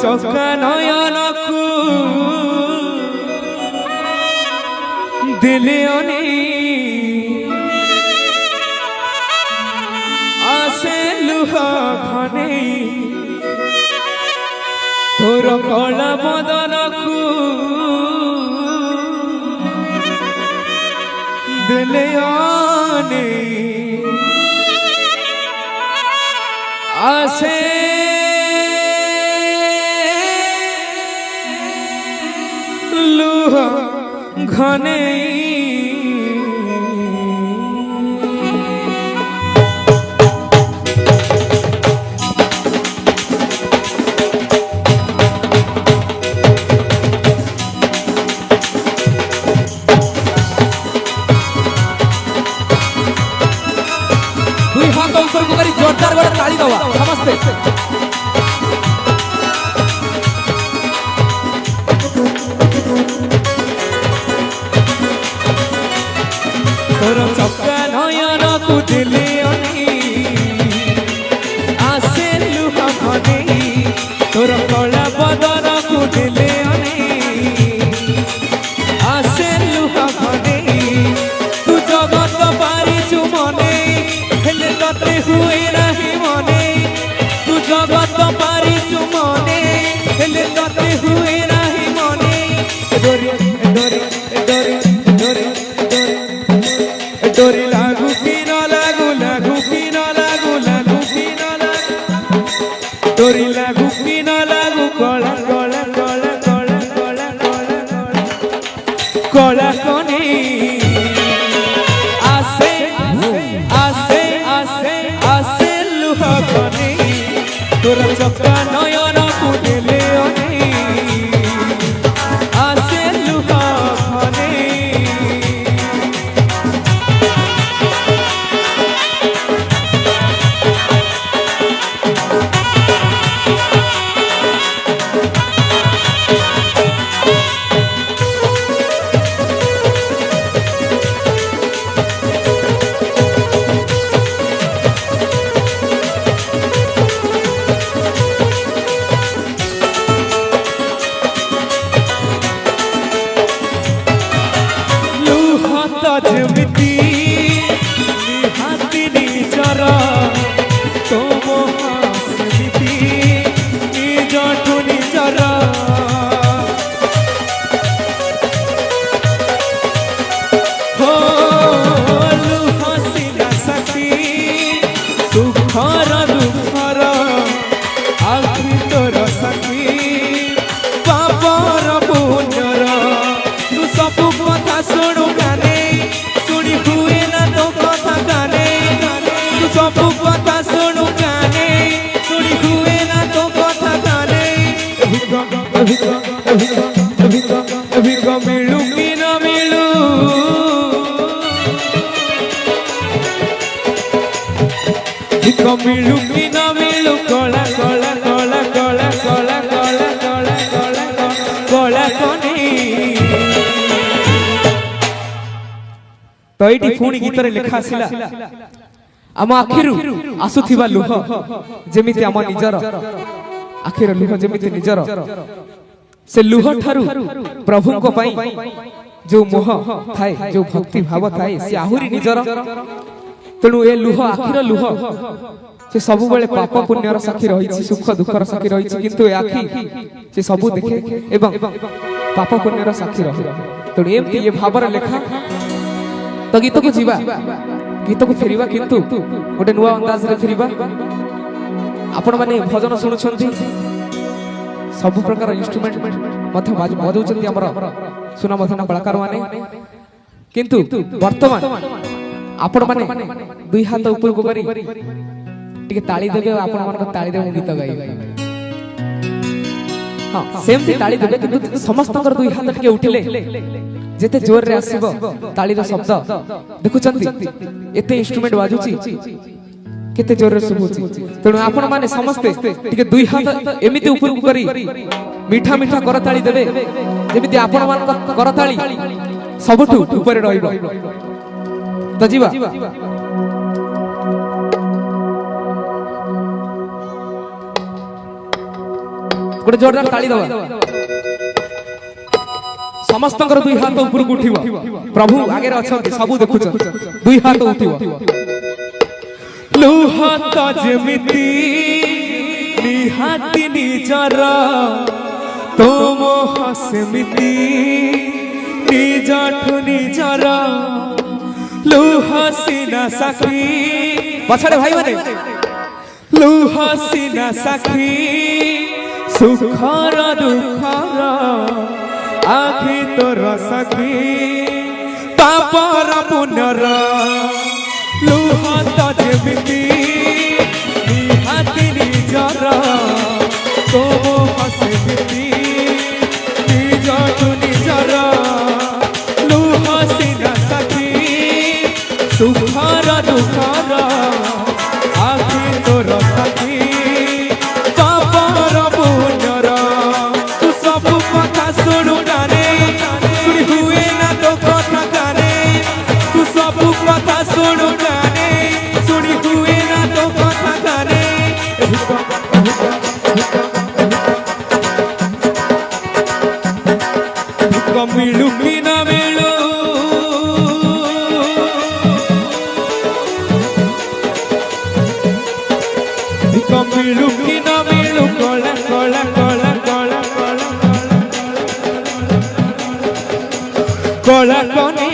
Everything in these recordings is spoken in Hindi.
ଚକା ନୟନକୁ ଦିଲେ ଆସେ ଲୁହ ଘନେଇ ତୋର କଳା ବଦନକୁ ଦିଲେ आसे लुह घने जोरदार बड़े ताली दवा नमस्ते तोर चक्का नयन को दिले आसे लुह घने तोर कला बदन को दिले आसे लुह घने तू जगत पारी चुमने हेले तते हुए नहीं मने तू जगत पारी चुमने हेले तते हुए नहीं मने डोरी डोरी डोरी डोरी डोरी लागू की न लागू लागू की न लागू लागू की न लागू डोरी लागू की न लागू कला कला कला कला कला कला कला कने आसे आसे आसे आसे लुह घने तोर चक्का नयन को दिले आसे लुह घने जमिती निहाती निजर तुम हसमिती निजठु निजर हो लुहसिना सखी सुखर दुखर आकृतर सखी पापर पुण्यर तू सबु कथा शुणु गाने शुणी हुए ना तो कथा गाने तू सबु कथा शुणु गाने शुणी हुए ना तो कथा गाने अभिक मिलू कि न मिलू अभिक मिलू कि न मिलू कला कला कला कला कला कला कला कला कला कने तो ये पुणी गीत लिखा आसला आम आखिरु आसुथिबा लुह जेमिति आम निजर आखिर लुह जेमिति निजर से लुह ठारू प्रभु को पाई जो मोह थाए जो भक्ति भाव थाए से आहुरी निजर तेणु ए लुह आखिर लुह से सब बेले पाप पुण्यर साक्षी रही सुख दुखर साक्षी रही किंतु ए आखि से सब देखे एवं पाप पुण्यर साक्षी रही तेणु एमती ये भावर लेखा तो गीत को जीवा गीत को फेरिबा किंतु गोटे नुआ अंदाज रे फेरिबा आपण माने भजन सुनुछंती सब प्रकार इंस्ट्रूमेंट मध्य बजाउछंती हमर सुना मथना कलाकार माने किंतु वर्तमान आपण माने दुई हाथ ऊपर को करी टिके ताली देबे आपण मान को ताली देबे गीत गाइबे हां सेम थी ताली देबे किंतु समस्त दुई हाथ टिके उठिले जेते जोर रे आसीबो ताली रो शब्द देखुचंती एते इंस्ट्रूमेंट बाजुची केते जोर रे सुबुची तेणु आपण माने समस्त टिके दुई हाथ एमिति ऊपर को करी मीठा मीठा करताली देबे जेमिति आपण मान करताली सबठु ऊपर रहिबो तो जीवा गोटे जोरदार ताली दवा समस्त दुई हाथ ऊपर को उठिब प्रभु आगे अच्छा सब देखु दुई हाथ उठिब लुह तो जेमिति निहाती निजर तुम हसमिति निजठु निजर लुह सीना साखी पछाड़े भाई माने लुह सीना साखी सुखर दुखर आखि तोर सखी पापर पुनर लुह तो जेमिति निहाती निजर तुम हसमिति निजठु निजर लुह सीना साखी सुखर दुखर आखि तोर सखी पापर पुनर तू सब कथा शुणु नारे शुणी हुए ना तो कथा गाने तू सब कथा शुणु नारे शुणी हुए ना तो कथा गाने मिलू कि ना मिलू मिलू कि ना मिलू कला कला कला कला कला कनी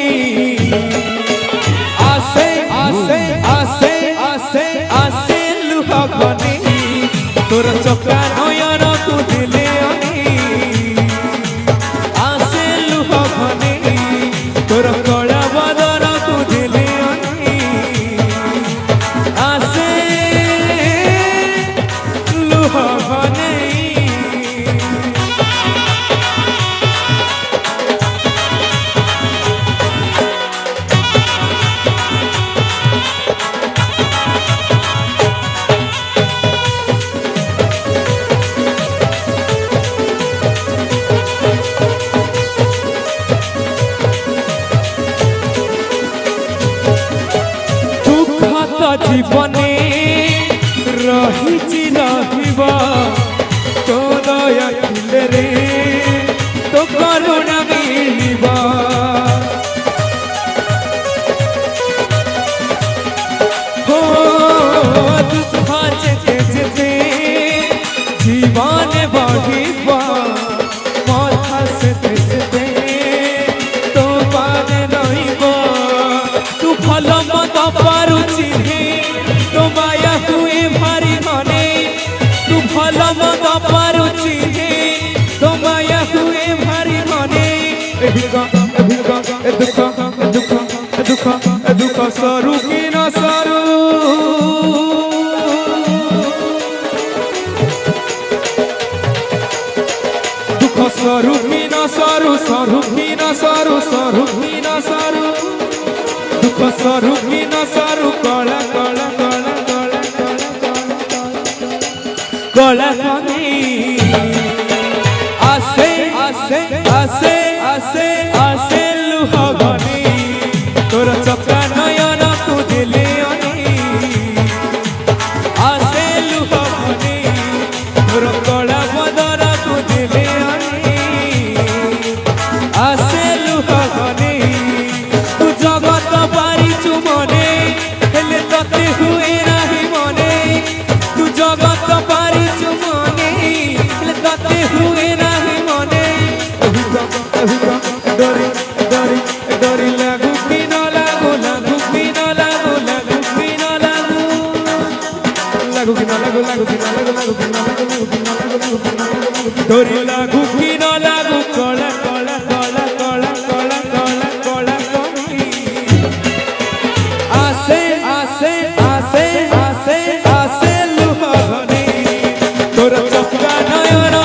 आसे आसे आसे आसे आसे लुहा कनी तोर चक्का नयन तू दिले आसे लुहा कनी तोर कला बदन तू दिले आसे लुहा कनी जीवने रही रहिबा तो दया रे तो करुणा मिलिबा हो दुख जेते जेते जीवन बढ़िबा माथा से से तो पाने नहिबा तू फल मत पारुची तो माया हुए भारी मने तू भल मत पारुची तो माया हुए भारी मने दुख दुख दुख दुख सरू कि न सरू दुख सरू कि न सरू सरू कि न सरू सरू कि न सरू दुख सरू कि न सरू कला कला कला कनी आसे आसे आसे आसे आसे लुहा गनी तोर चक्का नयन तू दिले आसे लुहा गनी तोर कला बदन तू दिले आसे लुहा गनी तू जगत पारी चुमने हेले तते हुए नाही मने तू जगत पारी हुए नहीं मने डरी डरी डरी लागू कि न लागू लागू कि न लागू लागू कि न लागू लागू कि न लागू लागू कि न लागू लागू कि न लागू लागू कि न लागू डरी लागू कि न लागू कला कला कला कला कला कला कला कमी आसे आसे आसे आसे आसे लुहा घनी तोर चक्का नयन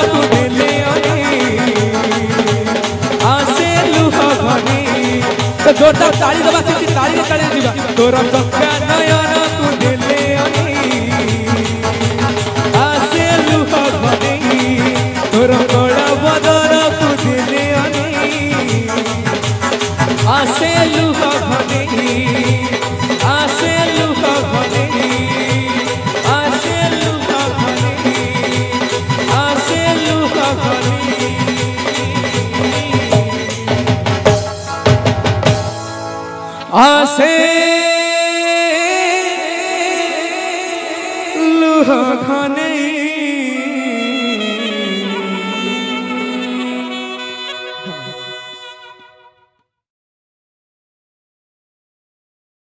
जोरदार ताली दबा से ताली रे ताली दिबा तोर चक्का नयन तू दिले आसे लुहा घनी तोर कला बदन तू दिले आसे लुहा घनी आसे लुहा घनी आसे लुहा घनी आसे लुहा আসে লুহ ঘনে